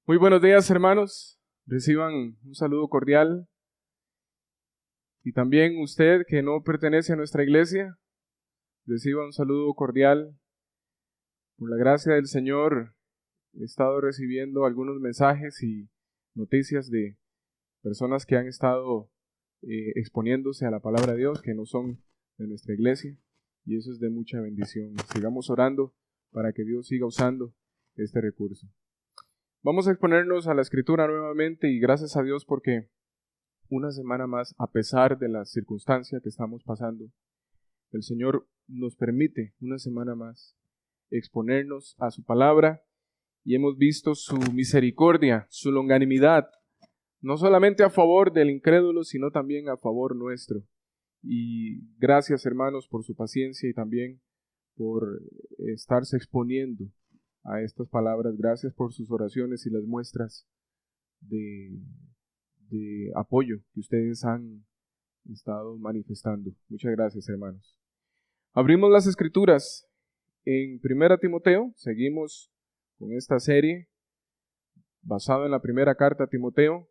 Muy buenos días, hermanos. Reciban un saludo cordial. Y también usted que no pertenece a nuestra iglesia, reciba un saludo cordial. Por la gracia del Señor, he estado recibiendo algunos mensajes y noticias de personas que han estado exponiéndose a la palabra de Dios, que no son de nuestra iglesia, y eso es de mucha bendición. Sigamos orando para que Dios siga usando este recurso. Vamos a exponernos a la Escritura nuevamente y gracias a Dios porque una semana más, a pesar de la circunstancia que estamos pasando, el Señor nos permite una semana más exponernos a su palabra y hemos visto su misericordia, su longanimidad, no solamente a favor del incrédulo, sino también a favor nuestro. Y gracias, hermanos, por su paciencia y también por estarse exponiendo a estas palabras. Gracias por sus oraciones y las muestras de apoyo que ustedes han estado manifestando. Muchas gracias, hermanos. Abrimos las Escrituras en 1 Timoteo. Seguimos con esta serie basada en la primera carta a Timoteo,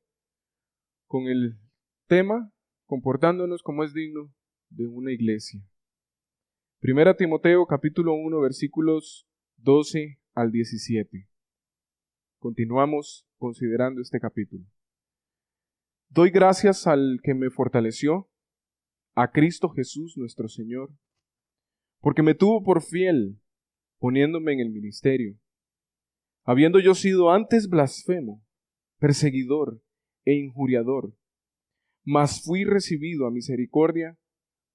con el tema comportándonos como es digno de una iglesia. 1 Timoteo capítulo 1 versículos 12 al 17. Continuamos considerando este capítulo. Doy gracias al que me fortaleció, a Cristo Jesús nuestro Señor, porque me tuvo por fiel, poniéndome en el ministerio, habiendo yo sido antes blasfemo, perseguidor e injuriador, mas fui recibido a misericordia,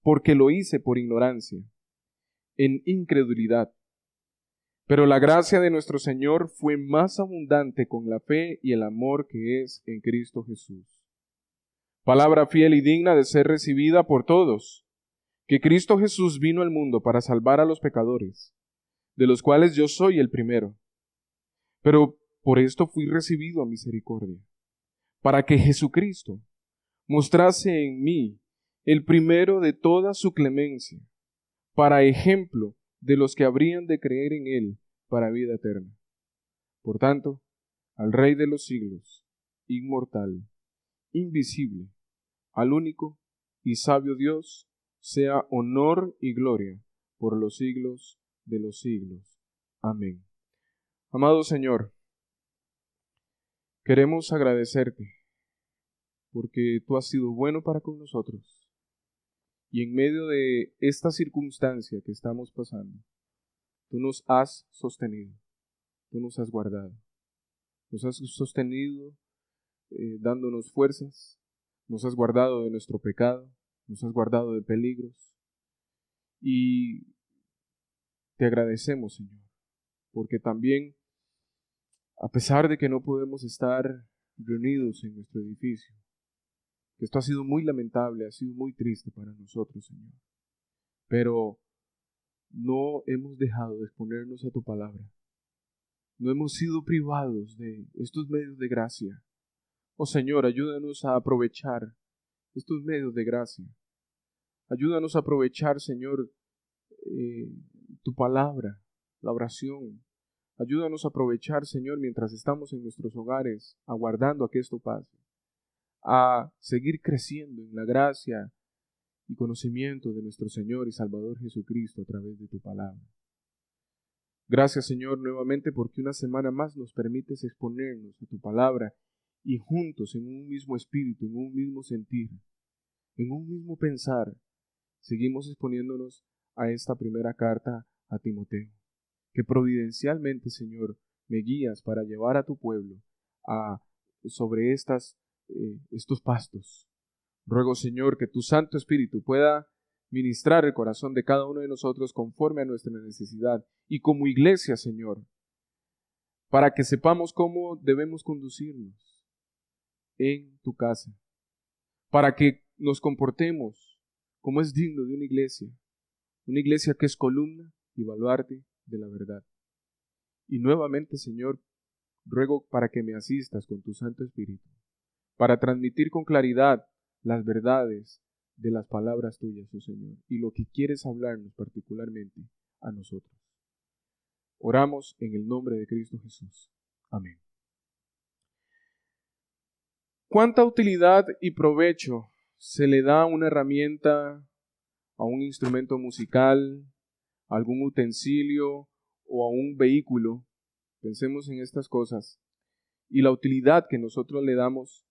porque lo hice por ignorancia, en incredulidad. Pero la gracia de nuestro Señor fue más abundante con la fe y el amor que es en Cristo Jesús. Palabra fiel y digna de ser recibida por todos, que Cristo Jesús vino al mundo para salvar a los pecadores, de los cuales yo soy el primero. Pero por esto fui recibido a misericordia, para que Jesucristo mostrase en mí el primero de toda su clemencia, para ejemplo de los que habrían de creer en Él para vida eterna. Por tanto, al Rey de los siglos, inmortal, invisible, al único y sabio Dios, sea honor y gloria por los siglos de los siglos. Amén. Amado Señor, queremos agradecerte porque tú has sido bueno para con nosotros y en medio de esta circunstancia que estamos pasando, tú nos has sostenido, tú nos has guardado, nos has sostenido dándonos fuerzas, nos has guardado de nuestro pecado, nos has guardado de peligros y te agradecemos, Señor, porque también, a pesar de que no podemos estar reunidos en nuestro edificio, que esto ha sido muy lamentable, ha sido muy triste para nosotros, Señor, pero no hemos dejado de exponernos a tu palabra, no hemos sido privados de estos medios de gracia. Oh Señor, ayúdanos a aprovechar estos medios de gracia. Ayúdanos a aprovechar, Señor, tu palabra, la oración. Ayúdanos a aprovechar, Señor, mientras estamos en nuestros hogares, aguardando a que esto pase, a seguir creciendo en la gracia y conocimiento de nuestro Señor y Salvador Jesucristo a través de tu palabra. Gracias, Señor, nuevamente porque una semana más nos permites exponernos a tu palabra y juntos en un mismo espíritu, en un mismo sentir, en un mismo pensar, seguimos exponiéndonos a esta primera carta a Timoteo, que providencialmente, Señor, me guías para llevar a tu pueblo sobre estos pastos. Ruego, Señor, que tu Santo Espíritu pueda ministrar el corazón de cada uno de nosotros conforme a nuestra necesidad y como iglesia, Señor, para que sepamos cómo debemos conducirnos en tu casa, para que nos comportemos como es digno de una iglesia que es columna y baluarte de la verdad. Y nuevamente, Señor, ruego para que me asistas con tu Santo Espíritu, para transmitir con claridad las verdades de las palabras tuyas, oh Señor, y lo que quieres hablarnos particularmente a nosotros. Oramos en el nombre de Cristo Jesús. Amén. ¿Cuánta utilidad y provecho se le da a una herramienta, a un instrumento musical, a algún utensilio o a un vehículo? Pensemos en estas cosas y la utilidad que nosotros le damos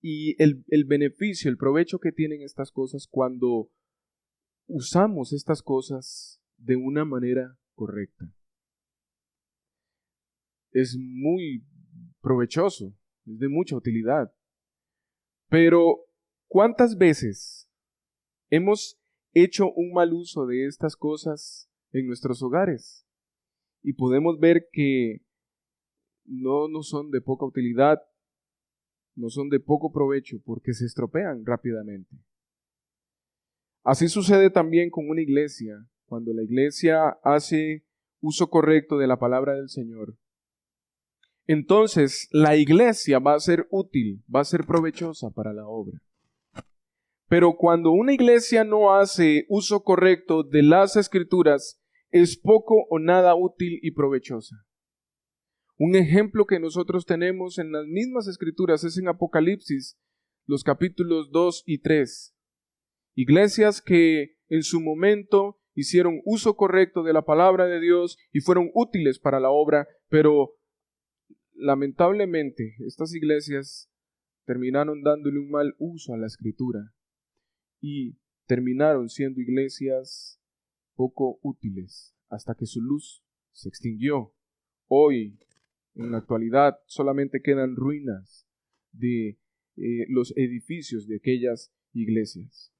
y el beneficio, el provecho que tienen estas cosas cuando usamos estas cosas de una manera correcta. Es muy provechoso, es de mucha utilidad. Pero, ¿cuántas veces hemos hecho un mal uso de estas cosas en nuestros hogares? Y podemos ver que no son de poca utilidad, no son de poco provecho porque se estropean rápidamente. Así sucede también con una iglesia. Cuando la iglesia hace uso correcto de la palabra del Señor, entonces la iglesia va a ser útil, va a ser provechosa para la obra. Pero cuando una iglesia no hace uso correcto de las Escrituras, es poco o nada útil y provechosa. Un ejemplo que nosotros tenemos en las mismas Escrituras es en Apocalipsis, los capítulos 2 y 3. Iglesias que en su momento hicieron uso correcto de la palabra de Dios y fueron útiles para la obra, pero lamentablemente estas iglesias terminaron dándole un mal uso a la Escritura y terminaron siendo iglesias poco útiles hasta que su luz se extinguió. Hoy, en la actualidad, solamente quedan ruinas de los edificios de aquellas iglesias.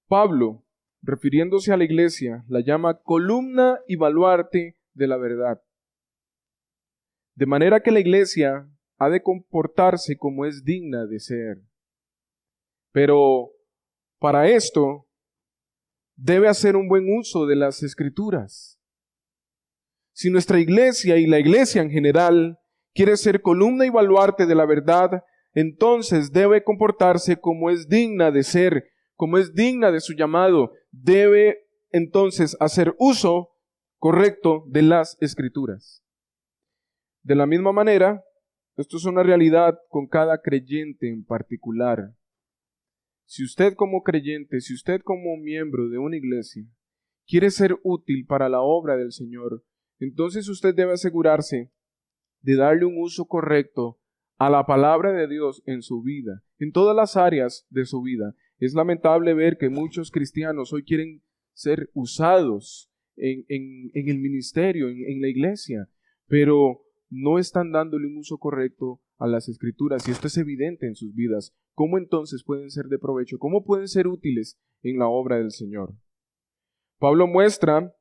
Pablo, refiriéndose a la iglesia, la llama columna y baluarte de la verdad. De manera que la iglesia ha de comportarse como es digna de ser. Pero para esto debe hacer un buen uso de las Escrituras. Si nuestra iglesia y la iglesia en general quiere ser columna y baluarte de la verdad, entonces debe comportarse como es digna de ser, como es digna de su llamado. Debe entonces hacer uso correcto de las Escrituras. De la misma manera, esto es una realidad con cada creyente en particular. Si usted como creyente, si usted como miembro de una iglesia quiere ser útil para la obra del Señor, entonces usted debe asegurarse de darle un uso correcto a la palabra de Dios en su vida, en todas las áreas de su vida. Es lamentable ver que muchos cristianos hoy quieren ser usados en el ministerio, en la iglesia, pero no están dándole un uso correcto a las Escrituras, y esto es evidente en sus vidas. ¿Cómo entonces pueden ser de provecho? ¿Cómo pueden ser útiles en la obra del Señor? Pablo muestra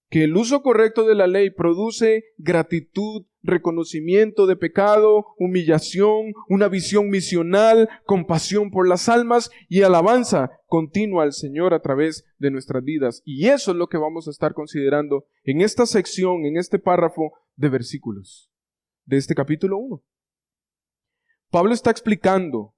que el uso correcto de la ley produce gratitud, reconocimiento de pecado, humillación, una visión misional, compasión por las almas y alabanza continua al Señor a través de nuestras vidas. Y eso es lo que vamos a estar considerando en esta sección, en este párrafo de versículos de este capítulo 1. Pablo está explicando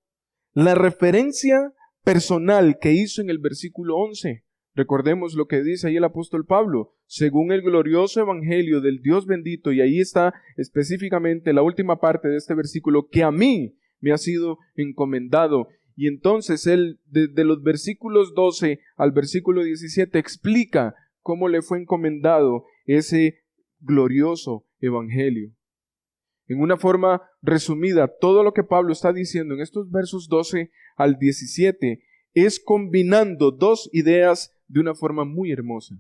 la referencia personal que hizo en el versículo 11. Recordemos lo que dice ahí el apóstol Pablo, según el glorioso evangelio del Dios bendito, y ahí está específicamente la última parte de este versículo, que a mí me ha sido encomendado. Y entonces él, desde los versículos 12 al versículo 17, explica cómo le fue encomendado ese glorioso evangelio. En una forma resumida, todo lo que Pablo está diciendo en estos versos 12 al 17 es combinando dos ideas de una forma muy hermosa.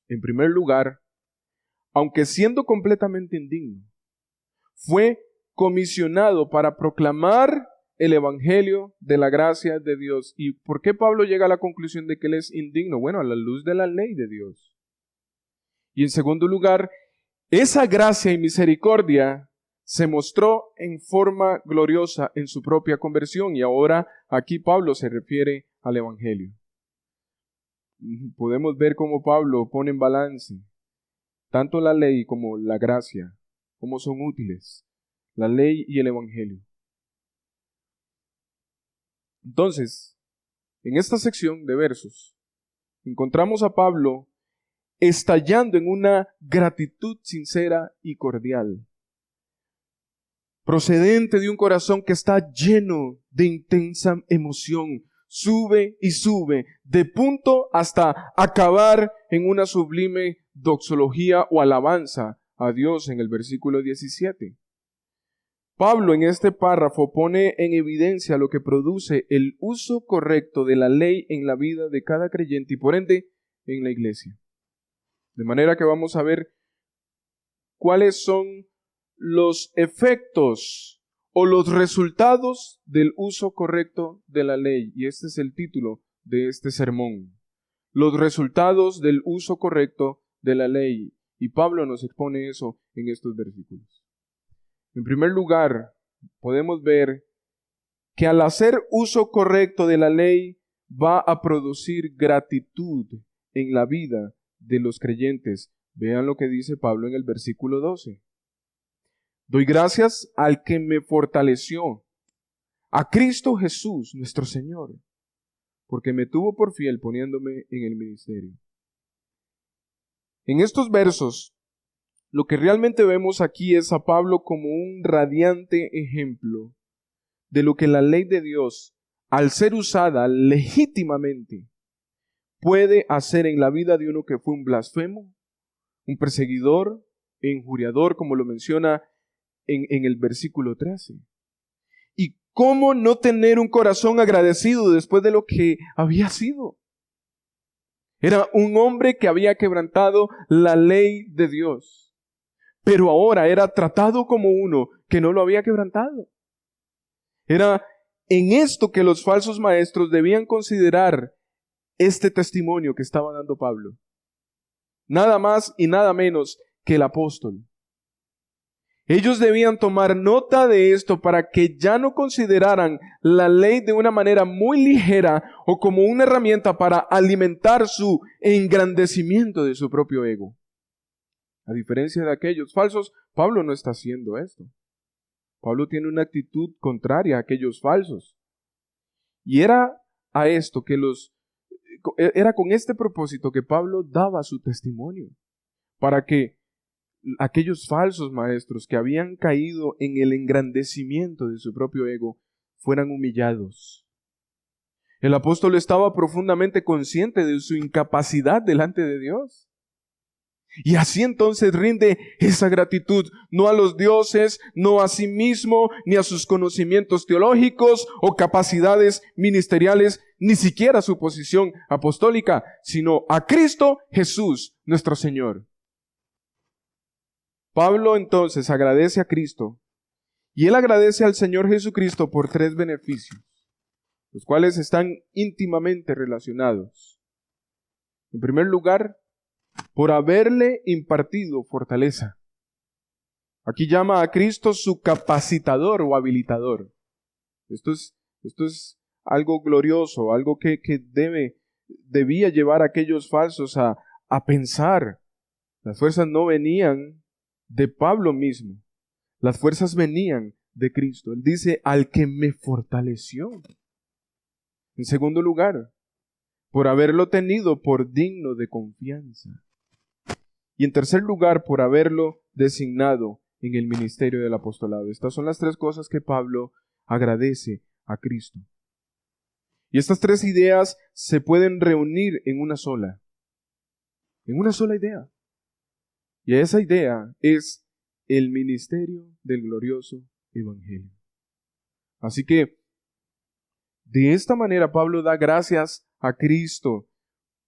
En primer lugar, aunque siendo completamente indigno, fue comisionado para proclamar el evangelio de la gracia de Dios. ¿Y por qué Pablo llega a la conclusión de que él es indigno? Bueno, a la luz de la ley de Dios. Y en segundo lugar, esa gracia y misericordia se mostró en forma gloriosa en su propia conversión, y ahora aquí Pablo se refiere al evangelio. Podemos ver cómo Pablo pone en balance tanto la ley como la gracia, cómo son útiles, la ley y el evangelio. Entonces, en esta sección de versos, encontramos a Pablo estallando en una gratitud sincera y cordial. procedente de un corazón que está lleno de intensa emoción. Sube y sube, de punto hasta acabar en una sublime doxología o alabanza a Dios en el versículo 17. Pablo en este párrafo pone en evidencia lo que produce el uso correcto de la ley en la vida de cada creyente y por ende en la iglesia. De manera que vamos a ver cuáles son los efectos o los resultados del uso correcto de la ley. Y este es el título de este sermón. Los resultados del uso correcto de la ley. Y Pablo nos expone eso en estos versículos. En primer lugar, podemos ver que al hacer uso correcto de la ley va a producir gratitud en la vida de los creyentes. Vean lo que dice Pablo en el versículo 12. Doy gracias al que me fortaleció, a Cristo Jesús, nuestro Señor, porque me tuvo por fiel poniéndome en el ministerio. En estos versos, lo que realmente vemos aquí es a Pablo como un radiante ejemplo de lo que la ley de Dios, al ser usada legítimamente, puede hacer en la vida de uno que fue un blasfemo, un perseguidor e injuriador, como lo menciona en el versículo 13. ¿Y cómo no tener un corazón agradecido después de lo que había sido? Era un hombre que había quebrantado la ley de Dios, pero ahora era tratado como uno que no lo había quebrantado. Era en esto que los falsos maestros debían considerar este testimonio que estaba dando Pablo. Nada más y nada menos que el apóstol. Ellos debían tomar nota de esto para que ya no consideraran la ley de una manera muy ligera o como una herramienta para alimentar su engrandecimiento de su propio ego. A diferencia de aquellos falsos, Pablo no está haciendo esto. Pablo tiene una actitud contraria a aquellos falsos. Y era con este propósito que Pablo daba su testimonio, para que aquellos falsos maestros que habían caído en el engrandecimiento de su propio ego fueran humillados. El apóstol estaba profundamente consciente de su incapacidad delante de Dios. Y así entonces rinde esa gratitud, no a los dioses, no a sí mismo, ni a sus conocimientos teológicos o capacidades ministeriales, ni siquiera a su posición apostólica, sino a Cristo Jesús, nuestro Señor. Pablo entonces agradece a Cristo y él agradece al Señor Jesucristo por 3 beneficios, los cuales están íntimamente relacionados. En primer lugar, por haberle impartido fortaleza. Aquí llama a Cristo su capacitador o habilitador. Esto es algo glorioso, algo que debía llevar a aquellos falsos a pensar. Las fuerzas no venían de Pablo mismo. Las fuerzas venían de Cristo. Él dice, al que me fortaleció. En segundo lugar, por haberlo tenido por digno de confianza. Y en tercer lugar, por haberlo designado en el ministerio del apostolado. Estas son las 3 cosas que Pablo agradece a Cristo. Y estas 3 ideas se pueden reunir en una sola idea. Y esa idea es el ministerio del glorioso evangelio. Así que, de esta manera Pablo da gracias a Cristo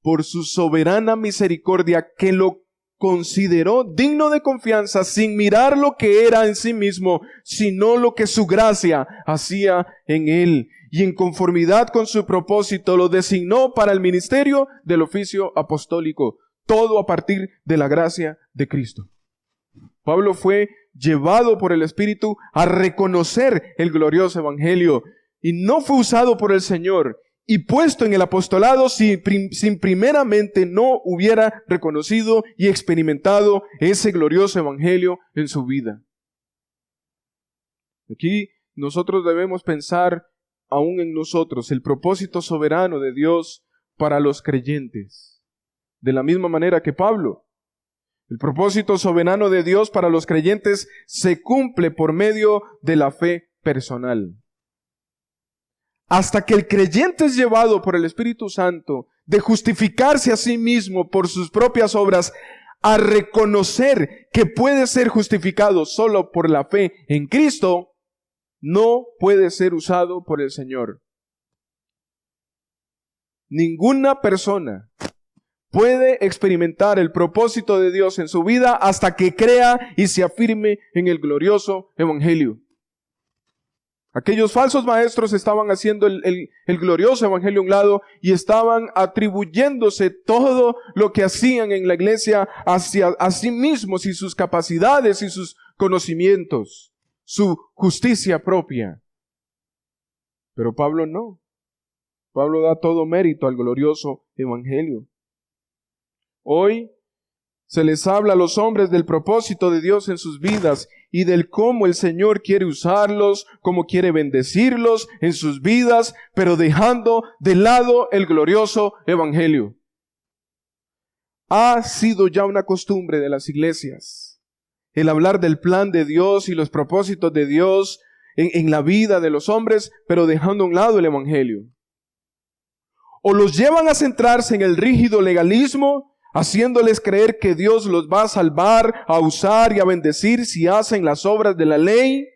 por su soberana misericordia que lo consideró digno de confianza sin mirar lo que era en sí mismo, sino lo que su gracia hacía en él. Y en conformidad con su propósito lo designó para el ministerio del oficio apostólico. Todo a partir de la gracia de Cristo. Pablo fue llevado por el Espíritu a reconocer el glorioso evangelio y no fue usado por el Señor y puesto en el apostolado sin primeramente no hubiera reconocido y experimentado ese glorioso evangelio en su vida. Aquí nosotros debemos pensar aún en nosotros el propósito soberano de Dios para los creyentes. De la misma manera que Pablo, El propósito soberano de Dios para los creyentes se cumple por medio de la fe personal. Hasta que el creyente es llevado por el Espíritu Santo de justificarse a sí mismo por sus propias obras, a reconocer que puede ser justificado solo por la fe en Cristo, no puede ser usado por el Señor. Ninguna persona puede experimentar el propósito de Dios en su vida hasta que crea y se afirme en el glorioso evangelio. Aquellos falsos maestros estaban haciendo el glorioso evangelio a un lado y estaban atribuyéndose todo lo que hacían en la iglesia hacia a sí mismos y sus capacidades y sus conocimientos, su justicia propia. Pero Pablo no. Pablo da todo mérito al glorioso evangelio. Hoy se les habla a los hombres del propósito de Dios en sus vidas y del cómo el Señor quiere usarlos, cómo quiere bendecirlos en sus vidas, pero dejando de lado el glorioso evangelio. Ha sido ya una costumbre de las iglesias el hablar del plan de Dios y los propósitos de Dios en la vida de los hombres, pero dejando a un lado el evangelio. O los llevan a centrarse en el rígido legalismo, haciéndoles creer que Dios los va a salvar, a usar y a bendecir si hacen las obras de la ley,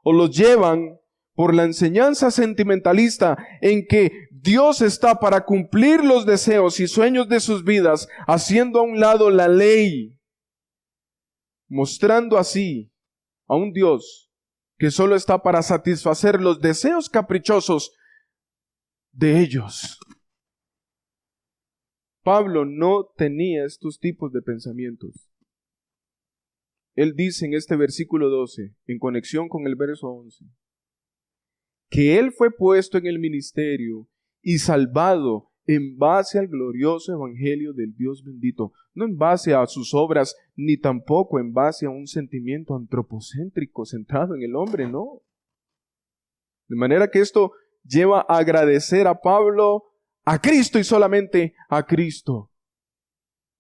o los llevan por la enseñanza sentimentalista en que Dios está para cumplir los deseos y sueños de sus vidas, haciendo a un lado la ley, mostrando así a un Dios que solo está para satisfacer los deseos caprichosos de ellos. Pablo no tenía estos tipos de pensamientos. Él dice en este versículo 12, en conexión con el verso 11, que él fue puesto en el ministerio y salvado en base al glorioso evangelio del Dios bendito, no en base a sus obras, ni tampoco en base a un sentimiento antropocéntrico centrado en el hombre, no. De manera que esto lleva a agradecer a Pablo a Cristo y solamente a Cristo.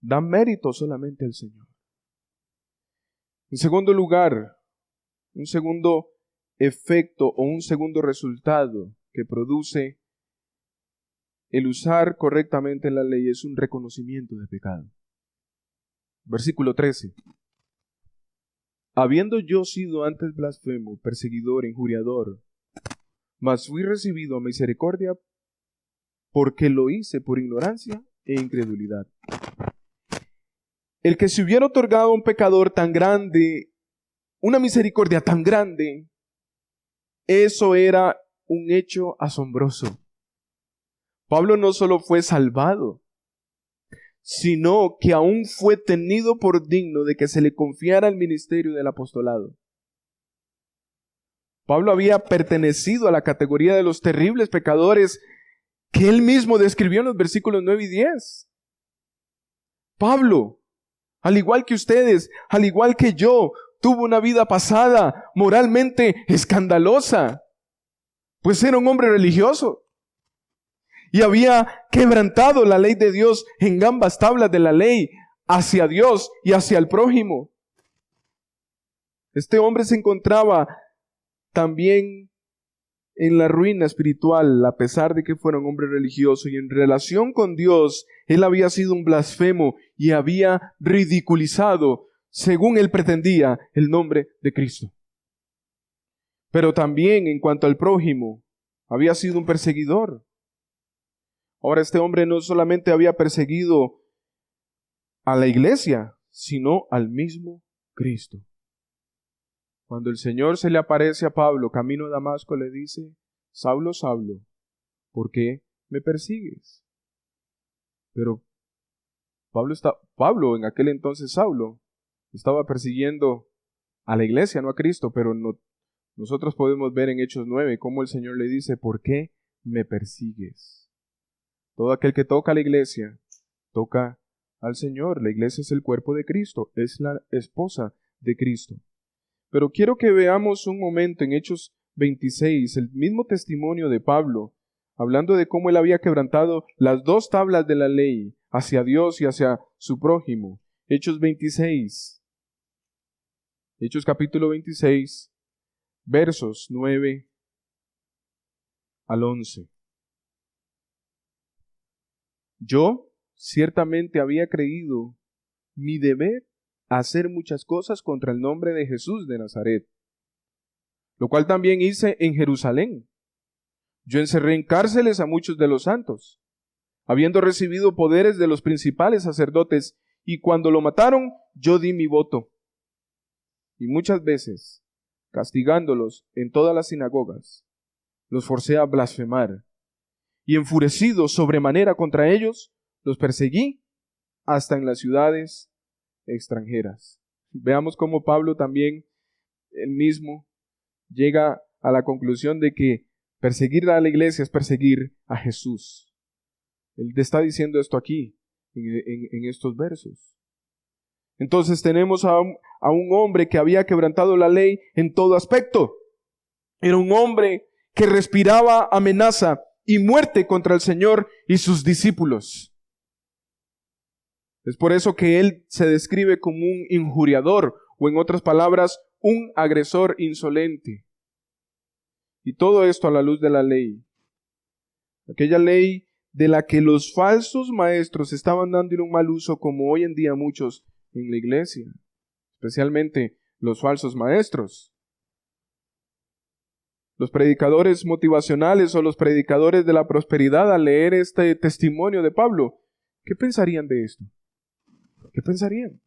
Da mérito solamente al Señor. En segundo lugar, un segundo efecto o un segundo resultado que produce el usar correctamente la ley es un reconocimiento de pecado. Versículo 13. Habiendo yo sido antes blasfemo, perseguidor, injuriador, mas fui recibido a misericordia porque lo hice por ignorancia e incredulidad. El que se hubiera otorgado a un pecador tan grande, una misericordia tan grande, eso era un hecho asombroso. Pablo no solo fue salvado, sino que aún fue tenido por digno de que se le confiara el ministerio del apostolado. Pablo había pertenecido a la categoría de los terribles pecadores que él mismo describió en los versículos 9 y 10. Pablo, al igual que ustedes, al igual que yo, tuvo una vida pasada moralmente escandalosa, pues era un hombre religioso y había quebrantado la ley de Dios en ambas tablas de la ley, hacia Dios y hacia el prójimo. Este hombre se encontraba también en la ruina espiritual, a pesar de que fuera un hombre religioso, y en relación con Dios, él había sido un blasfemo y había ridiculizado, según él pretendía, el nombre de Cristo. Pero también en cuanto al prójimo, había sido un perseguidor. Ahora este hombre no solamente había perseguido a la iglesia, sino al mismo Cristo. Cuando el Señor se le aparece a Pablo camino a Damasco, le dice: Saulo, Saulo, ¿por qué me persigues? Pero Pablo, en aquel entonces Saulo, estaba persiguiendo a la iglesia, no a Cristo, pero nosotros podemos ver en Hechos 9 cómo el Señor le dice: ¿por qué me persigues? Todo aquel que toca a la iglesia, toca al Señor. La iglesia es el cuerpo de Cristo, es la esposa de Cristo. Pero quiero que veamos un momento en Hechos 26, el mismo testimonio de Pablo, hablando de cómo él había quebrantado las dos tablas de la ley hacia Dios y hacia su prójimo. Hechos 26. Hechos capítulo 26, versos 9 al 11. Yo ciertamente había creído mi deber hacer muchas cosas contra el nombre de Jesús de Nazaret, lo cual también hice en Jerusalén. Yo encerré en cárceles a muchos de los santos, habiendo recibido poderes de los principales sacerdotes, y cuando lo mataron, yo di mi voto. Y muchas veces, castigándolos en todas las sinagogas, los forcé a blasfemar, y enfurecido sobremanera contra ellos, los perseguí hasta en las ciudades extranjeras. Veamos cómo Pablo también, él mismo, llega a la conclusión de que perseguir a la iglesia es perseguir a Jesús. Él está diciendo esto aquí, en estos versos. Entonces tenemos a un hombre que había quebrantado la ley en todo aspecto. Era un hombre que respiraba amenaza y muerte contra el Señor y sus discípulos. Es por eso que él se describe como un injuriador, o en otras palabras, un agresor insolente. Y todo esto a la luz de la ley. Aquella ley de la que los falsos maestros estaban dándole un mal uso, como hoy en día muchos en la iglesia, especialmente los falsos maestros. Los predicadores motivacionales o los predicadores de la prosperidad, al leer este testimonio de Pablo, ¿qué pensarían de esto? ¿Qué pensarían?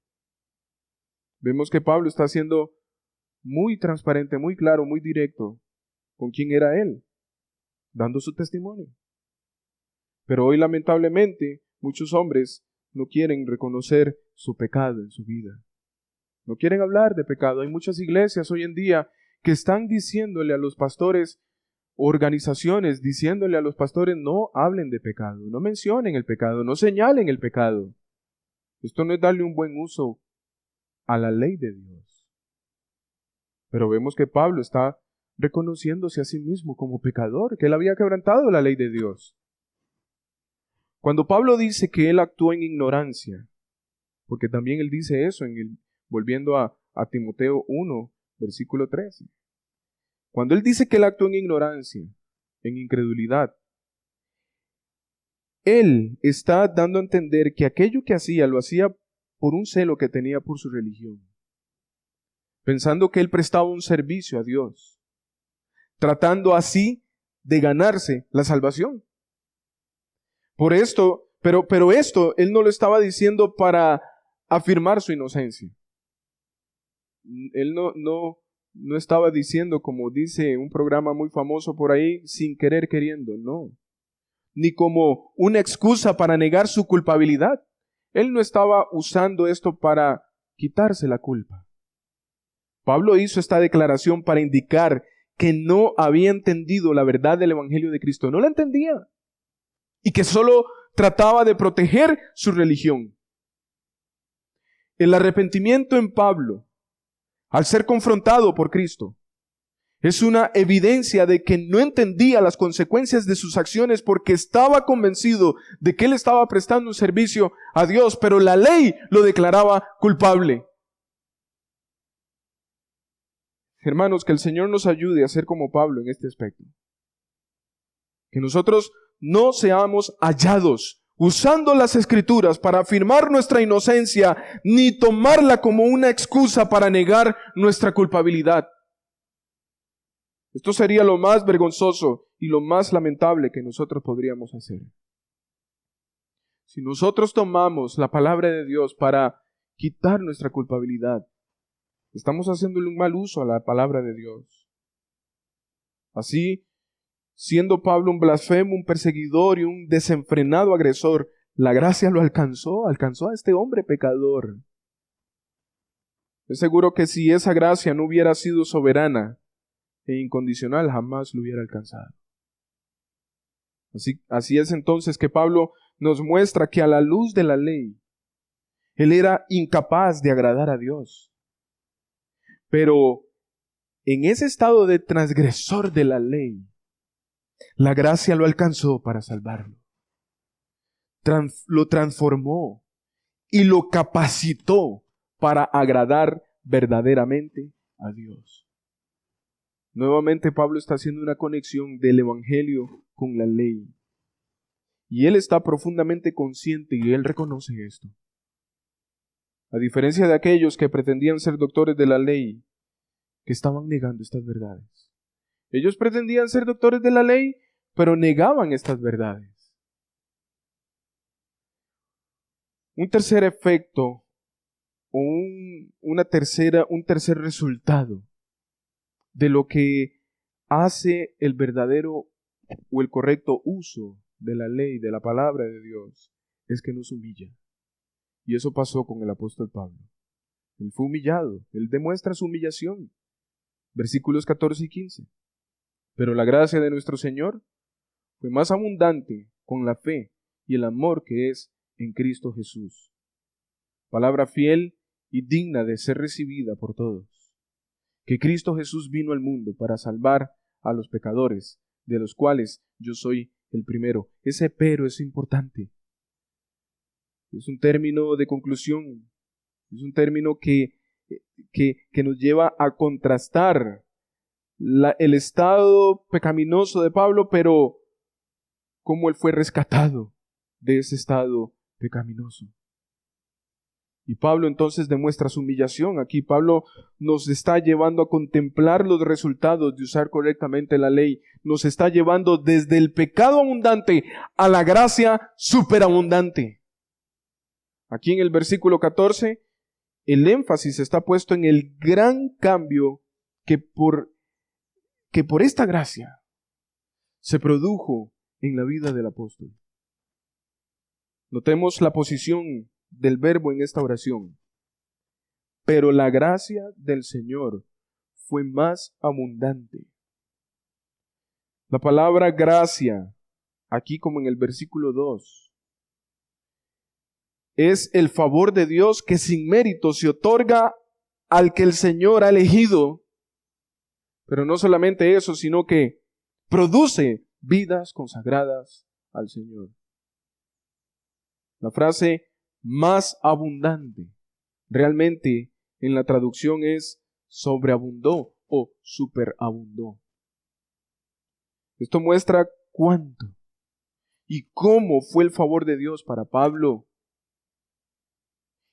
Vemos que Pablo está siendo muy transparente, muy claro, muy directo con quién era él, dando su testimonio. Pero hoy, lamentablemente, muchos hombres no quieren reconocer su pecado en su vida. No quieren hablar de pecado. Hay muchas iglesias hoy en día que están diciéndole a los pastores, organizaciones, diciéndole a los pastores, no hablen de pecado, no mencionen el pecado, no señalen el pecado. Esto no es darle un buen uso a la ley de Dios. Pero vemos que Pablo está reconociéndose a sí mismo como pecador, que él había quebrantado la ley de Dios. Cuando Pablo dice que él actuó en ignorancia, porque también él dice eso volviendo a Timoteo 1, versículo 13. Cuando él dice que él actuó en ignorancia, en incredulidad, él está dando a entender que aquello que hacía, lo hacía por un celo que tenía por su religión, pensando que él prestaba un servicio a Dios, tratando así de ganarse la salvación. Por esto, pero esto él no lo estaba diciendo para afirmar su inocencia. Él no estaba diciendo, como dice un programa muy famoso por ahí, sin querer queriendo, no. Ni como una excusa para negar su culpabilidad. Él no estaba usando esto para quitarse la culpa. Pablo hizo esta declaración para indicar que no había entendido la verdad del Evangelio de Cristo. No la entendía. Y que solo trataba de proteger su religión. El arrepentimiento en Pablo, al ser confrontado por Cristo, es una evidencia de que no entendía las consecuencias de sus acciones porque estaba convencido de que él estaba prestando un servicio a Dios, pero la ley lo declaraba culpable. Hermanos, que el Señor nos ayude a ser como Pablo en este aspecto. Que nosotros no seamos hallados usando las Escrituras para afirmar nuestra inocencia, ni tomarla como una excusa para negar nuestra culpabilidad. Esto sería lo más vergonzoso y lo más lamentable que nosotros podríamos hacer. Si nosotros tomamos la palabra de Dios para quitar nuestra culpabilidad, estamos haciéndole un mal uso a la palabra de Dios. Así, siendo Pablo un blasfemo, un perseguidor y un desenfrenado agresor, la gracia lo alcanzó a este hombre pecador. Es seguro que si esa gracia no hubiera sido soberana e incondicional, jamás lo hubiera alcanzado. Así es entonces que Pablo nos muestra que a la luz de la ley, él era incapaz de agradar a Dios. Pero en ese estado de transgresor de la ley, la gracia lo alcanzó para salvarlo. Lo transformó y lo capacitó para agradar verdaderamente a Dios. Nuevamente Pablo está haciendo una conexión del Evangelio con la ley. Y él está profundamente consciente y él reconoce esto. A diferencia de aquellos que pretendían ser doctores de la ley, que estaban negando estas verdades. Ellos pretendían ser doctores de la ley, pero negaban estas verdades. Un tercer efecto o un tercer resultado de lo que hace el verdadero o el correcto uso de la ley, de la palabra de Dios, es que nos humilla. Y eso pasó con el apóstol Pablo. Él fue humillado, él demuestra su humillación. Versículos 14 y 15. Pero la gracia de nuestro Señor fue más abundante con la fe y el amor que es en Cristo Jesús. Palabra fiel y digna de ser recibida por todos. Que Cristo Jesús vino al mundo para salvar a los pecadores, de los cuales yo soy el primero. Ese pero es importante. Es un término de conclusión. Es un término que nos lleva a contrastar el estado pecaminoso de Pablo, pero cómo él fue rescatado de ese estado pecaminoso. Y Pablo entonces demuestra su humillación. Aquí Pablo nos está llevando a contemplar los resultados de usar correctamente la ley. Nos está llevando desde el pecado abundante a la gracia superabundante. Aquí en el versículo 14, el énfasis está puesto en el gran cambio que por esta gracia se produjo en la vida del apóstol. Notemos la posición del verbo en esta oración. Pero la gracia del Señor fue más abundante. La palabra gracia, aquí como en el versículo 2, es el favor de Dios que sin mérito se otorga al que el Señor ha elegido. Pero no solamente eso, sino que produce vidas consagradas al Señor. La frase más abundante, realmente en la traducción es sobreabundó o superabundó. Esto muestra cuánto y cómo fue el favor de Dios para Pablo.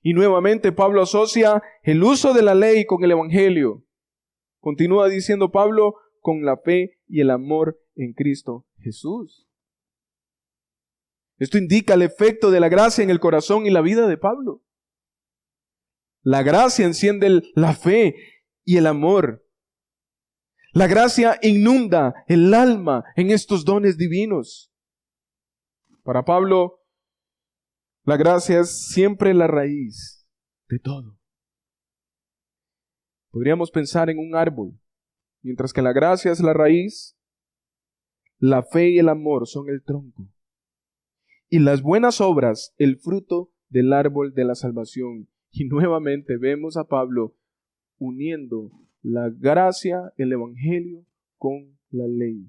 Y nuevamente Pablo asocia el uso de la ley con el Evangelio. Continúa diciendo Pablo, con la fe y el amor en Cristo Jesús. Esto indica el efecto de la gracia en el corazón y la vida de Pablo. La gracia enciende la fe y el amor. La gracia inunda el alma en estos dones divinos. Para Pablo, la gracia es siempre la raíz de todo. Podríamos pensar en un árbol. Mientras que la gracia es la raíz, la fe y el amor son el tronco. Y las buenas obras, el fruto del árbol de la salvación. Y nuevamente vemos a Pablo uniendo la gracia, el Evangelio, con la ley.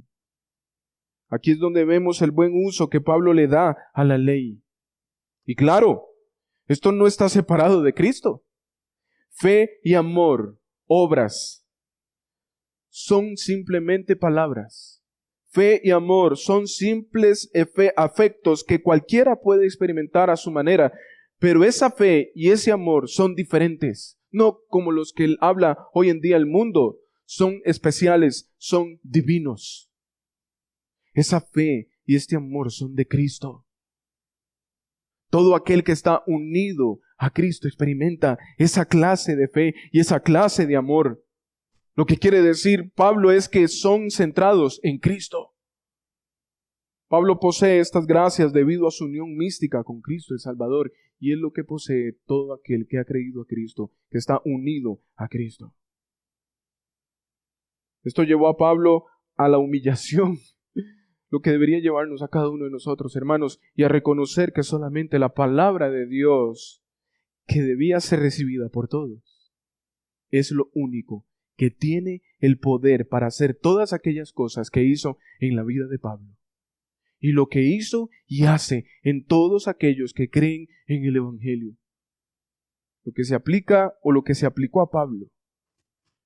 Aquí es donde vemos el buen uso que Pablo le da a la ley. Y claro, esto no está separado de Cristo. Fe y amor, obras, son simplemente palabras. Fe y amor son simples afectos que cualquiera puede experimentar a su manera, pero esa fe y ese amor son diferentes, no como los que habla hoy en día el mundo, son especiales, son divinos. Esa fe y este amor son de Cristo. Todo aquel que está unido a Cristo experimenta esa clase de fe y esa clase de amor. Lo que quiere decir Pablo es que son centrados en Cristo. Pablo posee estas gracias debido a su unión mística con Cristo el Salvador, y es lo que posee todo aquel que ha creído a Cristo, que está unido a Cristo. Esto llevó a Pablo a la humillación, lo que debería llevarnos a cada uno de nosotros, hermanos, y a reconocer que solamente la palabra de Dios, que debía ser recibida por todos, es lo único que tiene el poder para hacer todas aquellas cosas que hizo en la vida de Pablo. Y lo que hizo y hace en todos aquellos que creen en el Evangelio. lo que se aplica o lo que se aplicó a Pablo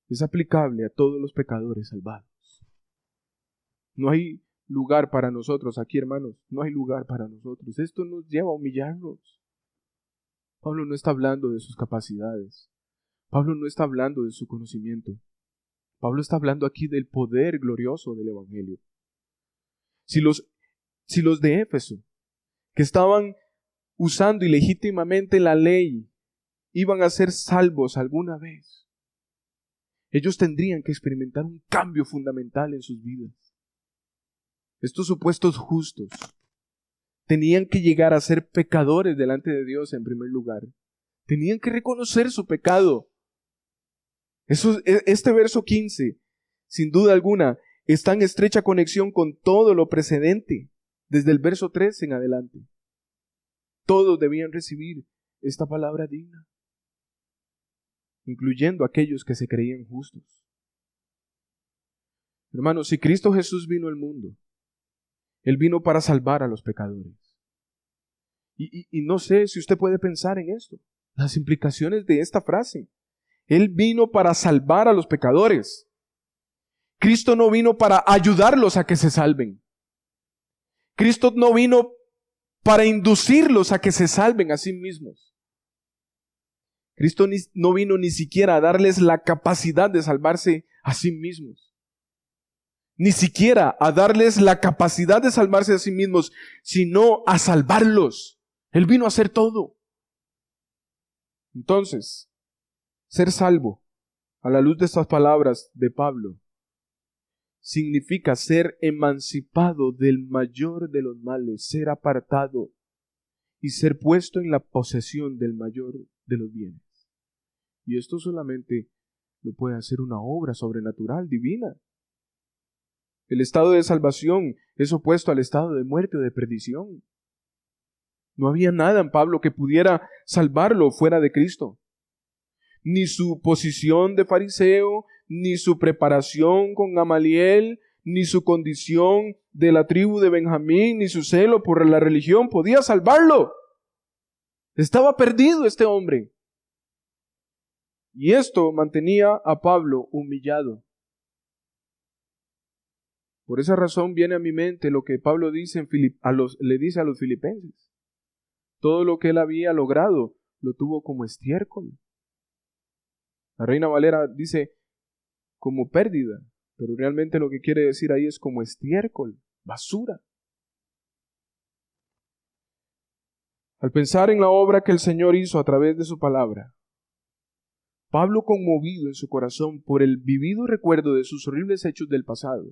es aplicable a todos los pecadores salvados. No hay lugar para nosotros aquí, hermanos. No hay lugar para nosotros. Esto nos lleva a humillarnos. Pablo no está hablando de sus capacidades. Pablo no está hablando de su conocimiento. Pablo está hablando aquí del poder glorioso del Evangelio. Si los de Éfeso, que estaban usando ilegítimamente la ley, iban a ser salvos alguna vez, ellos tendrían que experimentar un cambio fundamental en sus vidas. Estos supuestos justos tenían que llegar a ser pecadores delante de Dios en primer lugar. Tenían que reconocer su pecado. Este verso 15, sin duda alguna, está en estrecha conexión con todo lo precedente, desde el verso 3 en adelante. Todos debían recibir esta palabra digna, incluyendo aquellos que se creían justos. Hermanos, si Cristo Jesús vino al mundo, Él vino para salvar a los pecadores. Y no sé si usted puede pensar en esto, las implicaciones de esta frase. Él vino para salvar a los pecadores. Cristo no vino para ayudarlos a que se salven. Cristo no vino para inducirlos a que se salven a sí mismos. Cristo no vino ni siquiera a darles la capacidad de salvarse a sí mismos. Ni siquiera a darles la capacidad de salvarse a sí mismos, sino a salvarlos. Él vino a hacer todo. Entonces, ser salvo, a la luz de estas palabras de Pablo, significa ser emancipado del mayor de los males, ser apartado y ser puesto en la posesión del mayor de los bienes. Y esto solamente lo puede hacer una obra sobrenatural, divina. El estado de salvación es opuesto al estado de muerte o de perdición. No había nada en Pablo que pudiera salvarlo fuera de Cristo. Ni su posición de fariseo, ni su preparación con Gamaliel, ni su condición de la tribu de Benjamín, ni su celo por la religión podía salvarlo. Estaba perdido este hombre. Y esto mantenía a Pablo humillado. Por esa razón viene a mi mente lo que Pablo dice le dice a los filipenses. Todo lo que él había logrado lo tuvo como estiércol. La Reina Valera dice como pérdida, pero realmente lo que quiere decir ahí es como estiércol, basura. Al pensar en la obra que el Señor hizo a través de su palabra, Pablo, conmovido en su corazón por el vivido recuerdo de sus horribles hechos del pasado,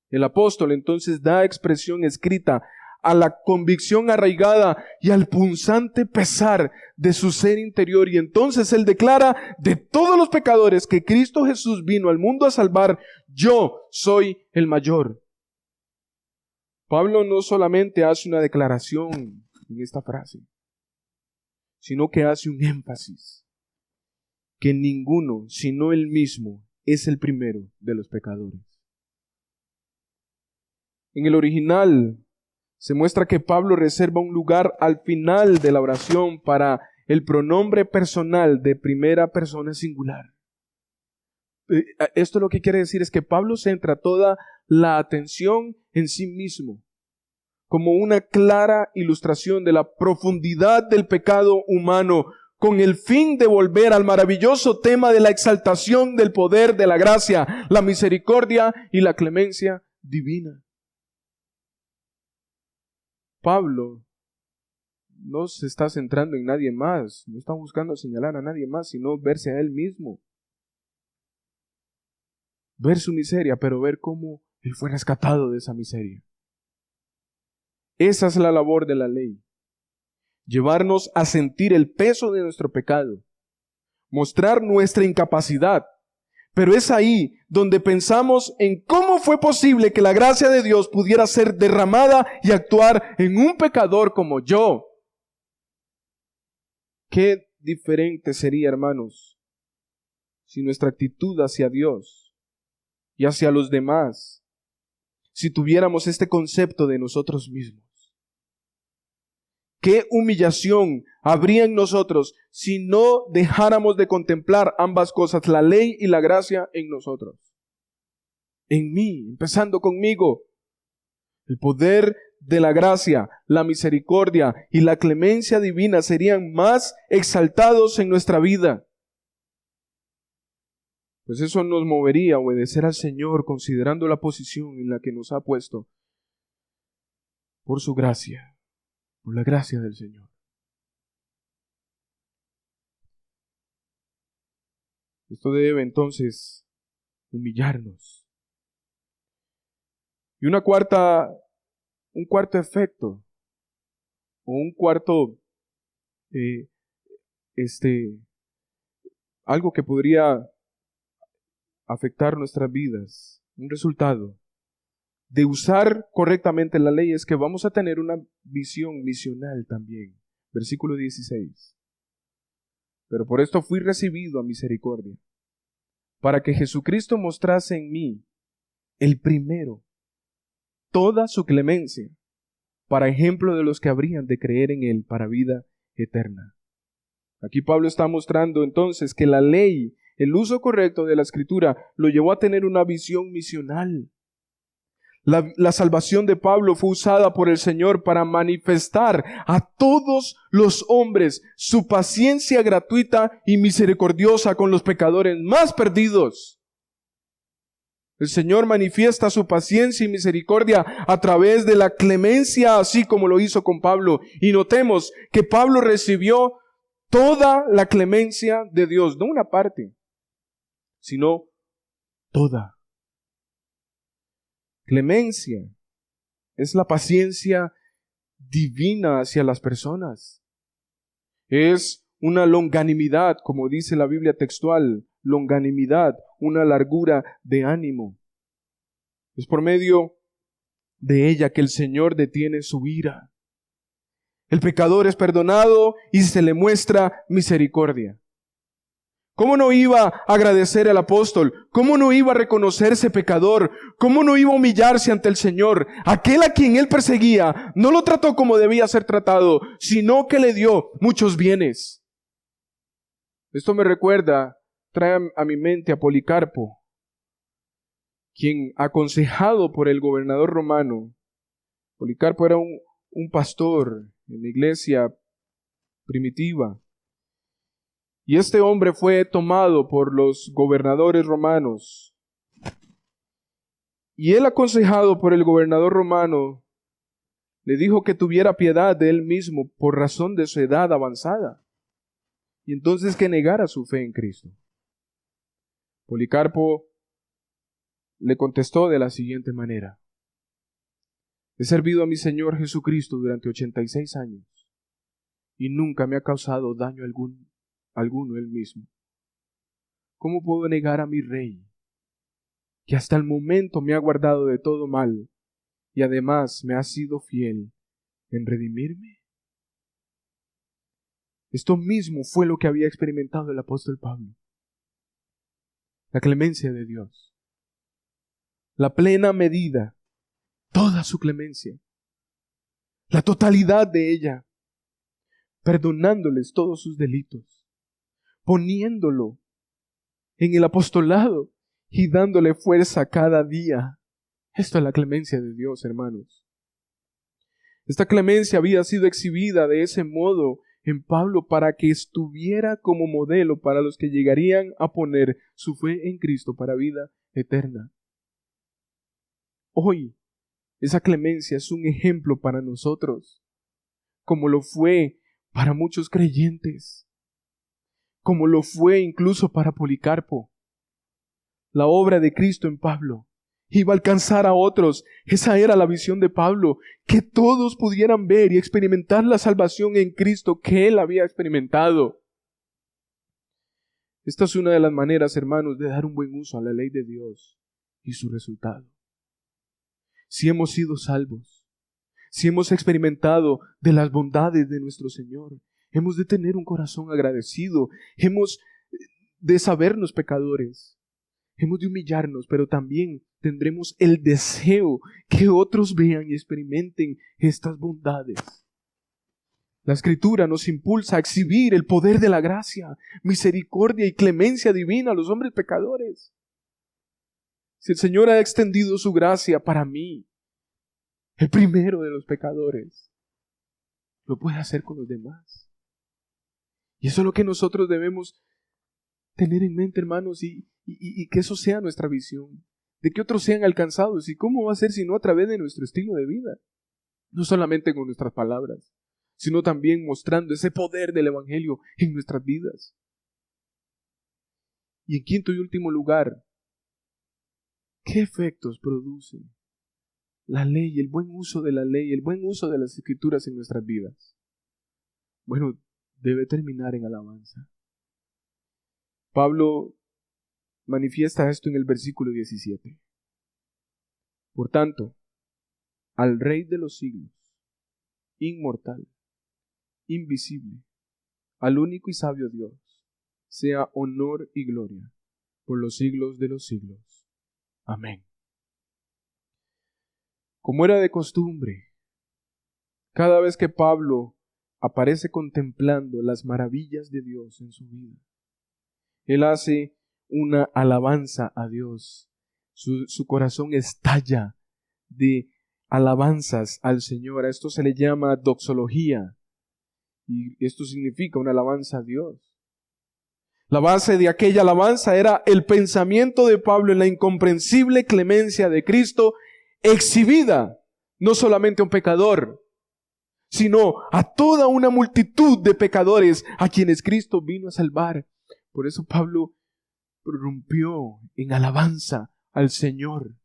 el apóstol entonces da expresión escrita a la convicción arraigada y al punzante pesar de su ser interior. Y entonces él declara: de todos los pecadores que Cristo Jesús vino al mundo a salvar, yo soy el mayor. Pablo no solamente hace una declaración en esta frase, sino que hace un énfasis, que ninguno, sino él mismo, es el primero de los pecadores. En el original se muestra que Pablo reserva un lugar al final de la oración para el pronombre personal de primera persona singular. Esto lo que quiere decir es que Pablo centra toda la atención en sí mismo, como una clara ilustración de la profundidad del pecado humano, con el fin de volver al maravilloso tema de la exaltación del poder de la gracia, la misericordia y la clemencia divina. Pablo no se está centrando en nadie más, no está buscando señalar a nadie más, sino verse a él mismo. Ver su miseria, pero ver cómo él fue rescatado de esa miseria. Esa es la labor de la ley. Llevarnos a sentir el peso de nuestro pecado, mostrar nuestra incapacidad. Pero es ahí donde pensamos en cómo fue posible que la gracia de Dios pudiera ser derramada y actuar en un pecador como yo. Qué diferente sería, hermanos, si nuestra actitud hacia Dios y hacia los demás, si tuviéramos este concepto de nosotros mismos. ¿Qué humillación habría en nosotros si no dejáramos de contemplar ambas cosas, la ley y la gracia en nosotros? En mí, empezando conmigo. El poder de la gracia, la misericordia y la clemencia divina serían más exaltados en nuestra vida. Pues eso nos movería a obedecer al Señor considerando la posición en la que nos ha puesto por su gracia, por la gracia del Señor. Esto debe entonces humillarnos. Y un cuarto efecto, o un cuarto, algo que podría afectar nuestras vidas, un resultado de usar correctamente la ley es que vamos a tener una visión misional también. Versículo 16. Pero por esto fui recibido a misericordia, para que Jesucristo mostrase en mí, el primero, toda su clemencia, para ejemplo de los que habrían de creer en Él para vida eterna. Aquí Pablo está mostrando entonces que la ley, el uso correcto de la Escritura, lo llevó a tener una visión misional. La salvación de Pablo fue usada por el Señor para manifestar a todos los hombres su paciencia gratuita y misericordiosa con los pecadores más perdidos. El Señor manifiesta su paciencia y misericordia a través de la clemencia, así como lo hizo con Pablo. Y notemos que Pablo recibió toda la clemencia de Dios, no una parte, sino toda. Clemencia es la paciencia divina hacia las personas. Es una longanimidad, como dice la Biblia textual, longanimidad, una largura de ánimo. Es por medio de ella que el Señor detiene su ira. El pecador es perdonado y se le muestra misericordia. ¿Cómo no iba a agradecer al apóstol? ¿Cómo no iba a reconocerse pecador? ¿Cómo no iba a humillarse ante el Señor? Aquel a quien él perseguía no lo trató como debía ser tratado, sino que le dio muchos bienes. Esto me recuerda, trae a mi mente a Policarpo, quien, aconsejado por el gobernador romano, Policarpo era un pastor en la iglesia primitiva. Y este hombre fue tomado por los gobernadores romanos. Y él, aconsejado por el gobernador romano, le dijo que tuviera piedad de él mismo por razón de su edad avanzada. Y entonces que negara su fe en Cristo. Policarpo le contestó de la siguiente manera: he servido a mi Señor Jesucristo durante 86 años y nunca me ha causado daño alguno él mismo. ¿Cómo puedo negar a mi Rey, que hasta el momento me ha guardado de todo mal y además me ha sido fiel en redimirme? Esto mismo fue lo que había experimentado el apóstol Pablo. La clemencia de Dios, la plena medida, toda su clemencia, la totalidad de ella, perdonándoles todos sus delitos, poniéndolo en el apostolado y dándole fuerza cada día. Esto es la clemencia de Dios, hermanos. Esta clemencia había sido exhibida de ese modo en Pablo para que estuviera como modelo para los que llegarían a poner su fe en Cristo para vida eterna. Hoy, esa clemencia es un ejemplo para nosotros, como lo fue para muchos creyentes, como lo fue incluso para Policarpo. La obra de Cristo en Pablo iba a alcanzar a otros. Esa era la visión de Pablo, que todos pudieran ver y experimentar la salvación en Cristo que él había experimentado. Esta es una de las maneras, hermanos, de dar un buen uso a la ley de Dios y su resultado. Si hemos sido salvos, si hemos experimentado de las bondades de nuestro Señor, hemos de tener un corazón agradecido, hemos de sabernos pecadores, hemos de humillarnos, pero también tendremos el deseo que otros vean y experimenten estas bondades. La Escritura nos impulsa a exhibir el poder de la gracia, misericordia y clemencia divina a los hombres pecadores. Si el Señor ha extendido su gracia para mí, el primero de los pecadores, lo puede hacer con los demás. Y eso es lo que nosotros debemos tener en mente, hermanos, y que eso sea nuestra visión, de que otros sean alcanzados. ¿Y cómo va a ser sino a través de nuestro estilo de vida? No solamente con nuestras palabras, sino también mostrando ese poder del Evangelio en nuestras vidas. Y en quinto y último lugar, ¿qué efectos produce la ley, el buen uso de la ley, el buen uso de las Escrituras en nuestras vidas? Bueno, debe terminar en alabanza. Pablo manifiesta esto en el versículo 17. Por tanto, al Rey de los siglos, inmortal, invisible, al único y sabio Dios, sea honor y gloria por los siglos de los siglos. Amén. Como era de costumbre, cada vez que Pablo aparece contemplando las maravillas de Dios en su vida, él hace una alabanza a Dios. Su corazón estalla de alabanzas al Señor. A esto se le llama doxología. Y esto significa una alabanza a Dios. La base de aquella alabanza era el pensamiento de Pablo en la incomprensible clemencia de Cristo, exhibida no solamente a un pecador, sino a toda una multitud de pecadores a quienes Cristo vino a salvar. Por eso Pablo prorrumpió en alabanza al Señor,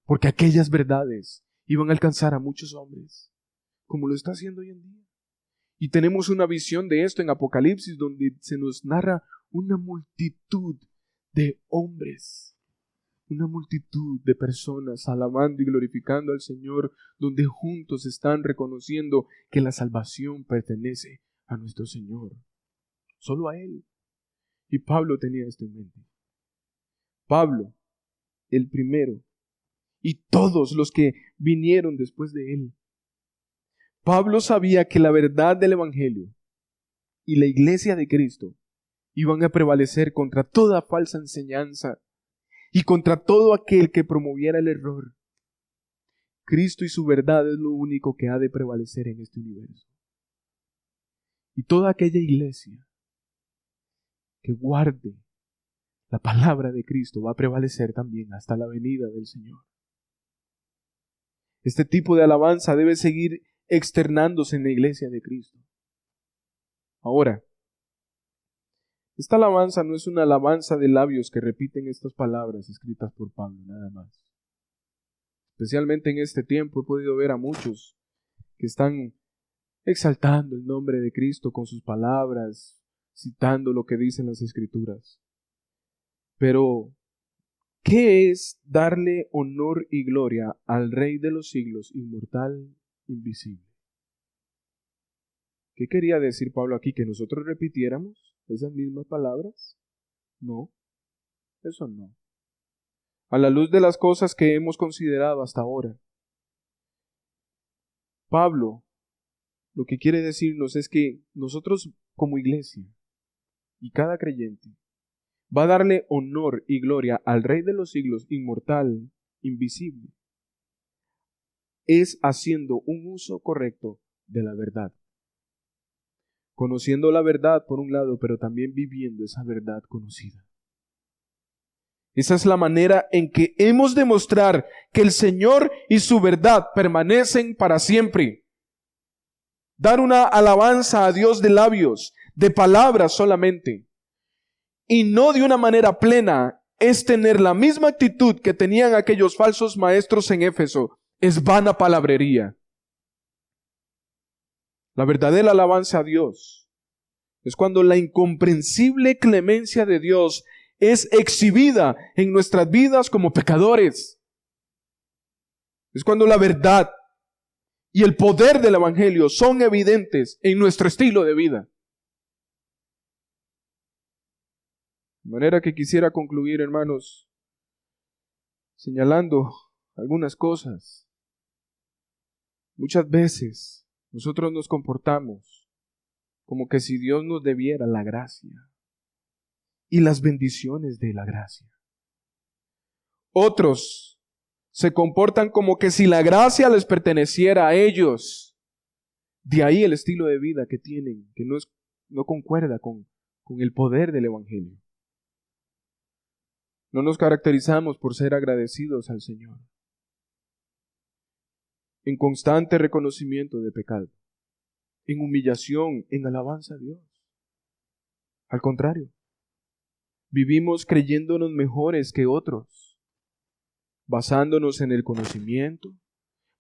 porque aquellas verdades iban a alcanzar a muchos hombres, como lo está haciendo hoy en día. Y tenemos una visión de esto en Apocalipsis, donde se nos narra una multitud de hombres, una multitud de personas alabando y glorificando al Señor, donde juntos están reconociendo que la salvación pertenece a nuestro Señor, solo a Él. Y Pablo tenía esto en mente. Pablo, el primero, y todos los que vinieron después de él. Pablo sabía que la verdad del Evangelio y la iglesia de Cristo iban a prevalecer contra toda falsa enseñanza y contra todo aquel que promoviera el error. Cristo y su verdad es lo único que ha de prevalecer en este universo. Y toda aquella iglesia que guarde la palabra de Cristo va a prevalecer también hasta la venida del Señor. Este tipo de alabanza debe seguir externándose en la iglesia de Cristo. Ahora, esta alabanza no es una alabanza de labios que repiten estas palabras escritas por Pablo, nada más. Especialmente en este tiempo he podido ver a muchos que están exaltando el nombre de Cristo con sus palabras, citando lo que dicen las Escrituras. Pero, ¿qué es darle honor y gloria al Rey de los siglos, inmortal, invisible? ¿Qué quería decir Pablo aquí? ¿Que nosotros repitiéramos esas mismas palabras? No, eso no. A la luz de las cosas que hemos considerado hasta ahora, Pablo lo que quiere decirnos es que nosotros como iglesia y cada creyente va a darle honor y gloria al Rey de los siglos, inmortal, invisible, es haciendo un uso correcto de la verdad. Conociendo la verdad por un lado, pero también viviendo esa verdad conocida. Esa es la manera en que hemos de mostrar que el Señor y su verdad permanecen para siempre. Dar una alabanza a Dios de labios, de palabras solamente, y no de una manera plena, es tener la misma actitud que tenían aquellos falsos maestros en Éfeso. Es vana palabrería. La verdadera alabanza a Dios es cuando la incomprensible clemencia de Dios es exhibida en nuestras vidas como pecadores. Es cuando la verdad y el poder del Evangelio son evidentes en nuestro estilo de vida. De manera que quisiera concluir, hermanos, señalando algunas cosas. Muchas veces Nosotros nos comportamos como que si Dios nos debiera la gracia y las bendiciones de la gracia. Otros se comportan como que si la gracia les perteneciera a ellos. De ahí el estilo de vida que tienen, que no concuerda con el poder del Evangelio. No nos caracterizamos por ser agradecidos al Señor, en constante reconocimiento de pecado, en humillación, en alabanza a Dios. Al contrario, vivimos creyéndonos mejores que otros, basándonos en el conocimiento,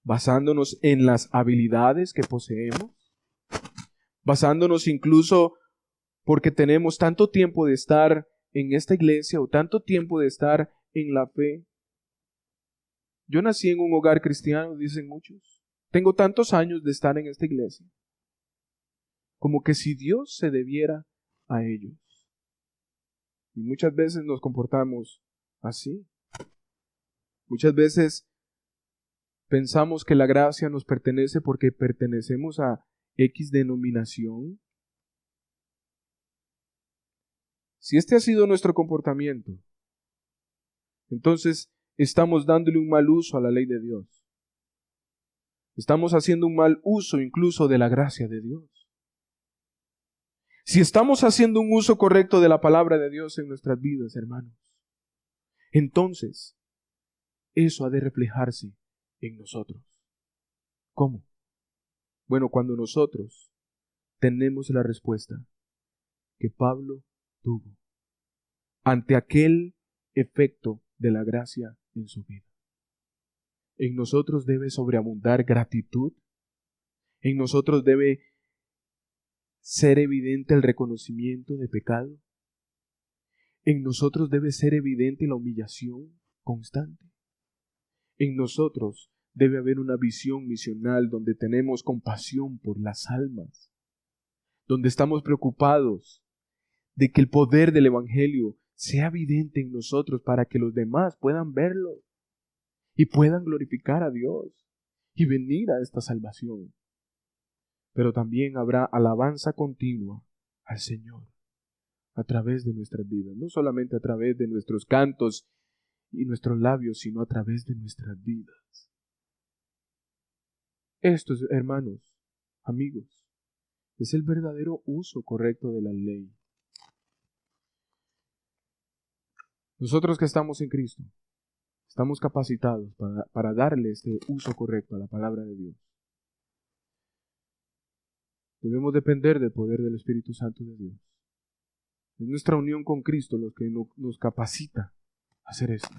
basándonos en las habilidades que poseemos, basándonos incluso porque tenemos tanto tiempo de estar en esta iglesia o tanto tiempo de estar en la fe. Yo nací en un hogar cristiano, dicen muchos. Tengo tantos años de estar en esta iglesia. Como que si Dios se debiera a ellos. Y muchas veces nos comportamos así. Muchas veces pensamos que la gracia nos pertenece porque pertenecemos a X denominación. Si este ha sido nuestro comportamiento, entonces estamos dándole un mal uso a la ley de Dios. Estamos haciendo un mal uso incluso de la gracia de Dios. Si estamos haciendo un uso correcto de la palabra de Dios en nuestras vidas, hermanos, entonces eso ha de reflejarse en nosotros. ¿Cómo? Bueno, cuando nosotros tenemos la respuesta que Pablo tuvo ante aquel efecto de la gracia en su vida. En nosotros debe sobreabundar gratitud. En nosotros debe ser evidente el reconocimiento de pecado. En nosotros debe ser evidente la humillación constante. En nosotros debe haber una visión misional donde tenemos compasión por las almas, donde estamos preocupados de que el poder del Evangelio sea evidente en nosotros para que los demás puedan verlo y puedan glorificar a Dios y venir a esta salvación. Pero también habrá alabanza continua al Señor a través de nuestras vidas, no solamente a través de nuestros cantos y nuestros labios, sino a través de nuestras vidas. Esto, hermanos, amigos, es el verdadero uso correcto de la ley. Nosotros que estamos en Cristo, estamos capacitados para darle este uso correcto a la palabra de Dios. Debemos depender del poder del Espíritu Santo de Dios. Es nuestra unión con Cristo lo que nos capacita a hacer esto.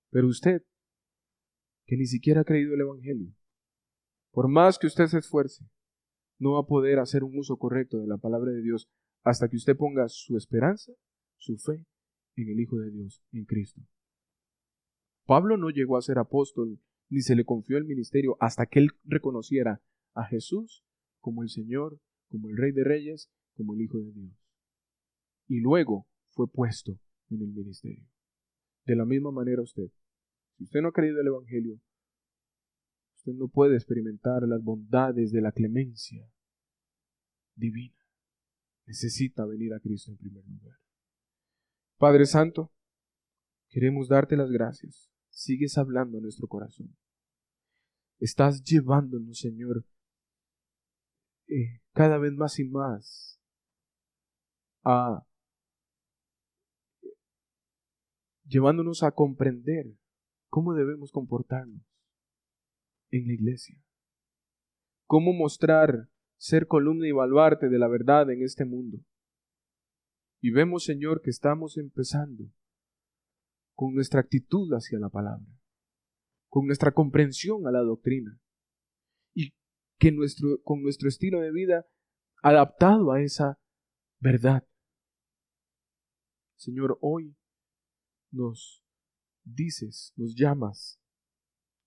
Pero usted, que ni siquiera ha creído el Evangelio, por más que usted se esfuerce, no va a poder hacer un uso correcto de la palabra de Dios hasta que usted ponga su esperanza, su fe en el Hijo de Dios, en Cristo. Pablo no llegó a ser apóstol, ni se le confió el ministerio hasta que él reconociera a Jesús como el Señor, como el Rey de Reyes, como el Hijo de Dios. Y luego fue puesto en el ministerio. De la misma manera usted, si usted no ha creído el Evangelio, usted no puede experimentar las bondades de la clemencia divina. Necesita venir a Cristo en primer lugar. Padre Santo, queremos darte las gracias. Sigues hablando a nuestro corazón. Estás llevándonos, Señor, cada vez más y más llevándonos a comprender cómo debemos comportarnos en la iglesia. Cómo mostrar ser columna y baluarte de la verdad en este mundo. Y vemos, Señor, que estamos empezando con nuestra actitud hacia la palabra, con nuestra comprensión a la doctrina, y que con nuestro estilo de vida adaptado a esa verdad. Señor, hoy nos dices, nos llamas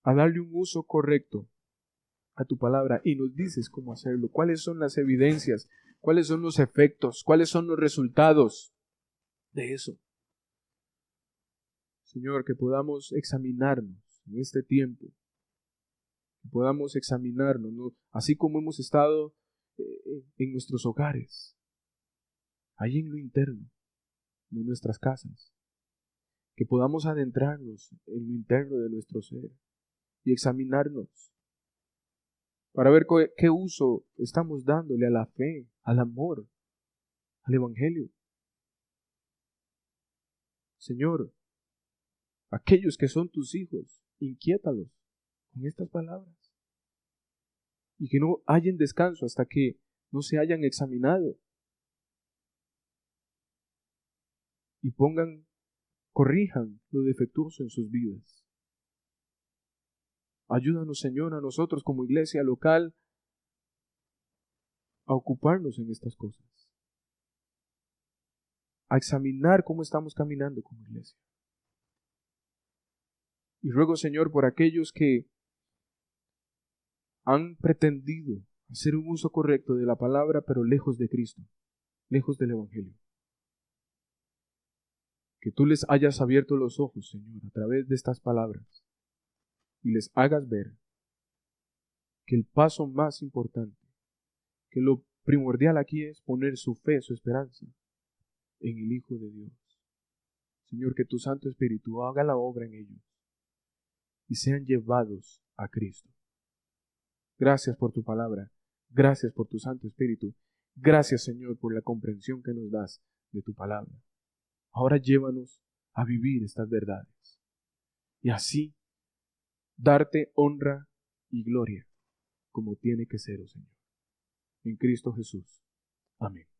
a darle un uso correcto a tu palabra y nos dices cómo hacerlo, cuáles son las evidencias, cuáles son los efectos, cuáles son los resultados de eso. Señor, que podamos examinarnos en este tiempo, que podamos examinarnos, ¿no? Así como hemos estado en nuestros hogares, ahí en lo interno de nuestras casas, que podamos adentrarnos en lo interno de nuestro ser y examinarnos para ver qué uso estamos dándole a la fe, al amor, al Evangelio. Señor, aquellos que son tus hijos, inquiétalos con estas palabras y que no hallen descanso hasta que no se hayan examinado y corrijan lo defectuoso en sus vidas. Ayúdanos, Señor, a nosotros como iglesia local a ocuparnos en estas cosas, a examinar cómo estamos caminando como iglesia. Y ruego, Señor, por aquellos que han pretendido hacer un uso correcto de la palabra, pero lejos de Cristo, lejos del Evangelio. Que tú les hayas abierto los ojos, Señor, a través de estas palabras y les hagas ver que el paso más importante, que lo primordial aquí es poner su fe, su esperanza en el Hijo de Dios. Señor, que tu Santo Espíritu haga la obra en ellos y sean llevados a Cristo. Gracias por tu palabra, gracias por tu Santo Espíritu, gracias, Señor, por la comprensión que nos das de tu palabra. Ahora llévanos a vivir estas verdades y así darte honra y gloria como tiene que ser, oh Señor. En Cristo Jesús. Amén.